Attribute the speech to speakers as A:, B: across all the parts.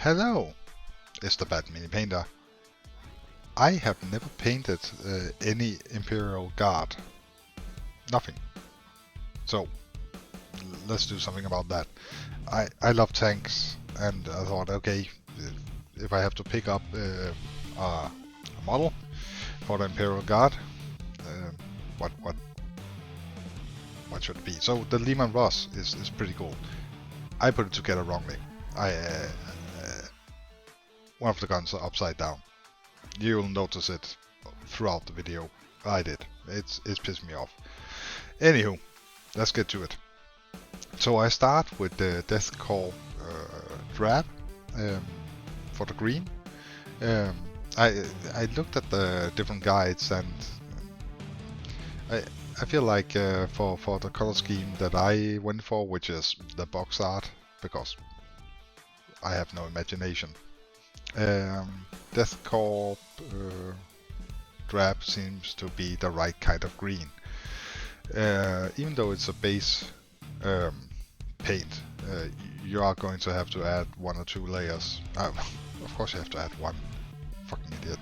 A: Hello, it's the Bad Mini Painter. I have never painted any Imperial Guard. Nothing. So, let's do something about that. I love tanks, and I thought, okay, if I have to pick up a model for the Imperial Guard, uh, what should it be? So the Leman Russ is pretty cool. I put it together wrongly. One of the guns are upside down. You'll notice it throughout the video. I did. It's pissed me off. Anywho, let's get to it. So I start with the Death Core drab for the green. I looked at the different guides, and I feel like for the color scheme that I went for, which is the box art, because I have no imagination. Death Core drab seems to be the right kind of green. Even though it's a base paint, you are going to have to add 1 or 2 layers. Of course you have to add 1. Fucking idiot.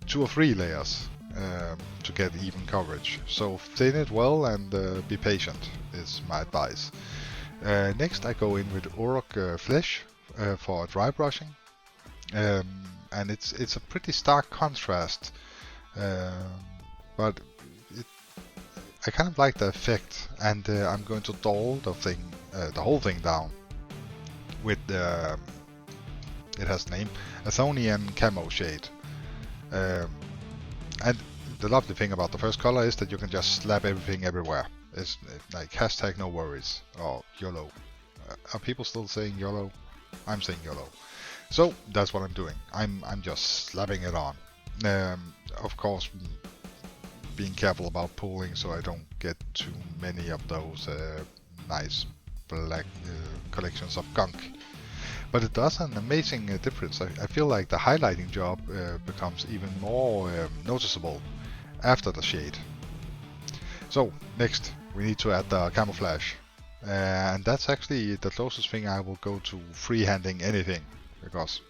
A: 2 or 3 layers to get even coverage. So thin it well and be patient is my advice. Next I go in with Uruk Flesh for dry brushing. And it's a pretty stark contrast, but I kind of like the effect, and I'm going to dull the whole thing down with the it has name Athonian Camo shade. And the lovely thing about the first color is that you can just slap everything everywhere. It's like hashtag no worries or YOLO. Are people still saying YOLO? I'm saying YOLO. So that's what I'm doing. I'm just slapping it on. Of course, being careful about pooling so I don't get too many of those nice black collections of gunk. But it does an amazing difference. I feel like the highlighting job becomes even more noticeable after the shade. So next we need to add the camouflage. And that's actually the closest thing I will go to freehanding anything, because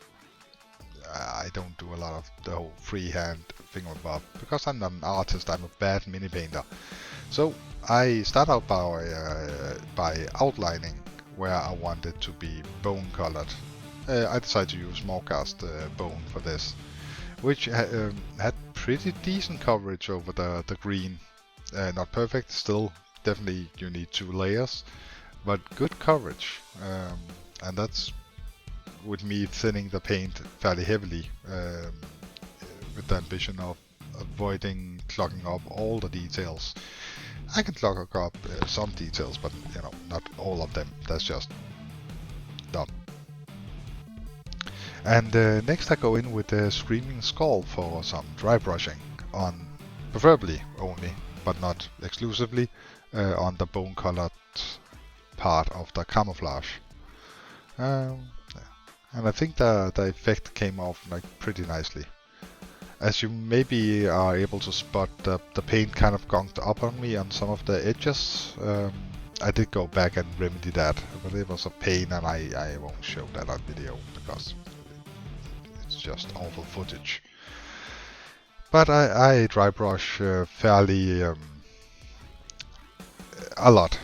A: I don't do a lot of the whole freehand thing above, because I'm not an artist, I'm a bad mini painter. So I start out by outlining where I want it to be bone colored. I decided to use Morecast bone for this, which had pretty decent coverage over the green. Not perfect, still definitely you need 2 layers, but good coverage. And that's with me thinning the paint fairly heavily, with the ambition of avoiding clogging up all the details. I can clog up some details, but you know, not all of them. That's just dumb. And next I go in with the Screaming Skull for some dry brushing on, preferably only, but not exclusively, on the bone colored part of the camouflage. And I think the effect came off like pretty nicely. As you maybe are able to spot, the paint kind of gunked up on me on some of the edges. I did go back and remedy that, but it was a pain, and I won't show that on video because it's just awful footage. But I dry brush fairly a lot.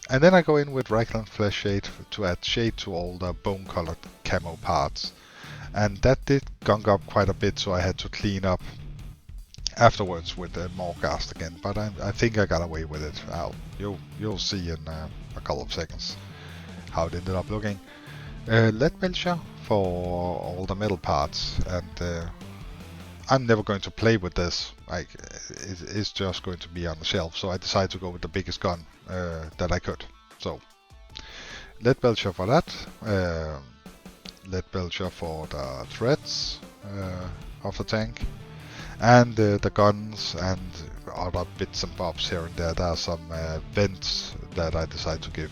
A: And then I go in with Raglan Flesh shade to add shade to all the bone colored camo parts. And that did gunk up quite a bit, so I had to clean up afterwards with more cast again. But I think I got away with it. You'll see in a couple of seconds how it ended up looking. Lead Belcher for all the metal parts, and I'm never going to play with this. Like, it's just going to be on the shelf, so I decided to go with the biggest gun that I could. So Lead Belcher for that. Lead Belcher for the threads of the tank, and the guns and other bits and bobs here and there. There are some vents that I decided to give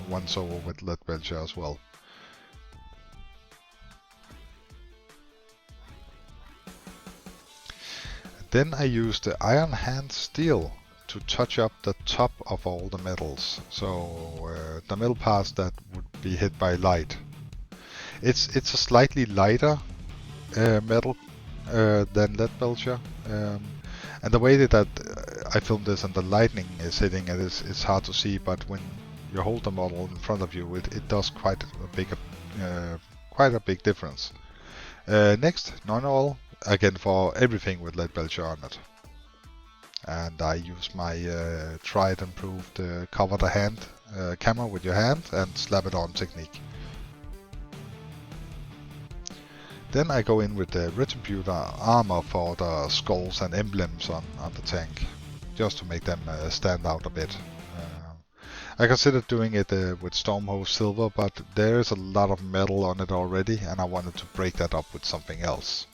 A: once over with Lead Belcher as well. Then I used the Iron Hand Steel to touch up the top of all the metals. So the metal parts that would be hit by light. It's a slightly lighter metal than lead belcher. And the way that I filmed this and the lightning is hitting it, it's hard to see, but when you hold the model in front of you, it does quite a big difference. Next, non-oil, again for everything with lead belcher on it. And I use my tried and proved cover the hand camo with your hand and slap it on technique. Then I go in with the retributor armor for the skulls and emblems on the tank, just to make them stand out a bit. I considered doing it with Stormhose silver, but there's a lot of metal on it already, and I wanted to break that up with something else.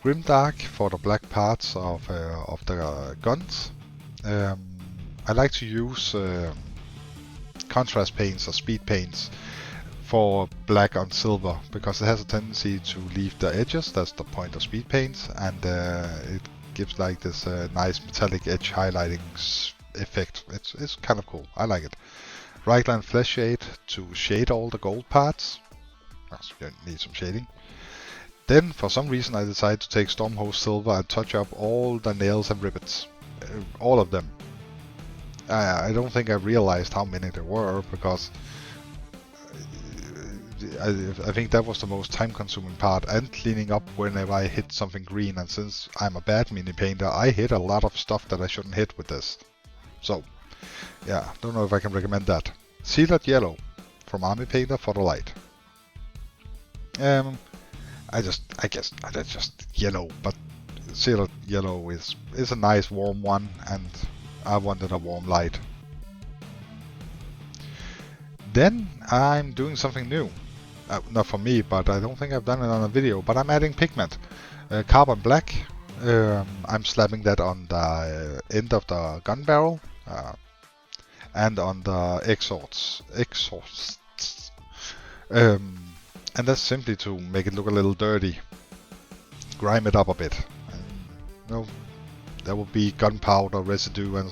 A: Grimdark for the black parts of the guns. I like to use contrast paints or speed paints for black on silver, because it has a tendency to leave the edges. That's the point of speed paints, and it gives like this nice metallic edge highlighting effect. It's kind of cool. I like it. Raglan Flesh Shade to shade all the gold parts. You need some shading. Then for some reason I decided to take Stormhose silver and touch up all the nails and rivets. All of them. I don't think I realized how many there were, because I think that was the most time consuming part, and cleaning up whenever I hit something green, and since I'm a bad mini painter, I hit a lot of stuff that I shouldn't hit with this. So yeah, don't know if I can recommend that. Sealed Yellow from Army Painter for the light. I guess that's just yellow, but Sealed Yellow is a nice warm one, and I wanted a warm light. Then I'm doing something new. Not for me, but I don't think I've done it on a video, but I'm adding pigment. Carbon black. I'm slapping that on the end of the gun barrel and on the exhausts. And that's simply to make it look a little dirty. Grime it up a bit. There will be gunpowder residue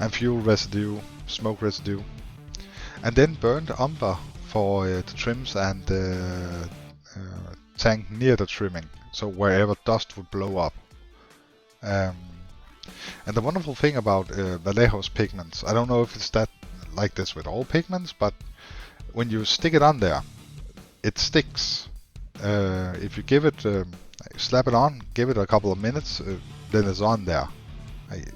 A: and fuel residue, smoke residue. And then burned umber for the trims and the tank near the trimming, so wherever dust would blow up. And the wonderful thing about Vallejo's pigments, I don't know if it's that like this with all pigments, but when you stick it on there, it sticks. If you give it, slap it on, give it a couple of minutes, then it's on there.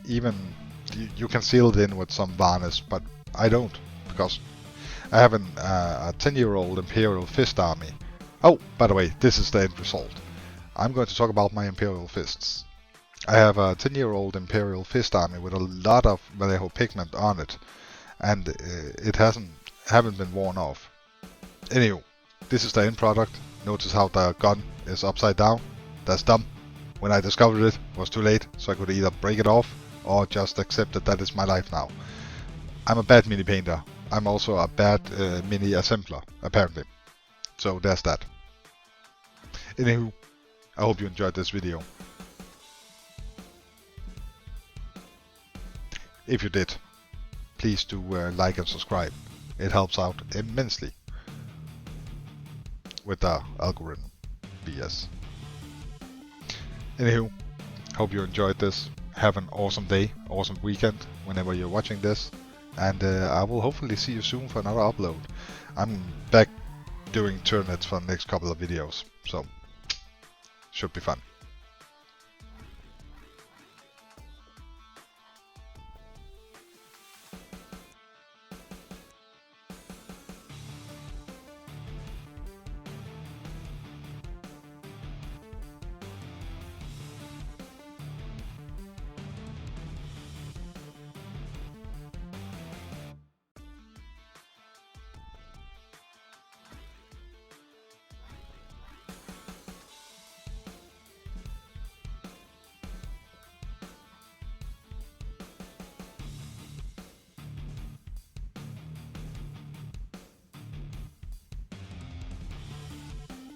A: You can seal it in with some varnish, but I don't, because I have a 10-year-old Imperial Fist army. Oh, by the way, this is the end result. I'm going to talk about my Imperial Fists. I have a 10-year-old Imperial Fist army with a lot of Vallejo pigment on it, and it haven't been worn off. Anyway, this is the end product. Notice how the gun is upside down. That's dumb. When I discovered it was too late, so I could either break it off or just accept that is my life now. I'm a bad mini painter. I'm also a bad mini assembler, apparently. So there's that. Anywho, I hope you enjoyed this video. If you did, please do like and subscribe. It helps out immensely with the algorithm BS. Anywho, hope you enjoyed this. Have an awesome day, awesome weekend whenever you're watching this. And I will hopefully see you soon for another upload. I'm back doing turnips for the next couple of videos, so should be fun.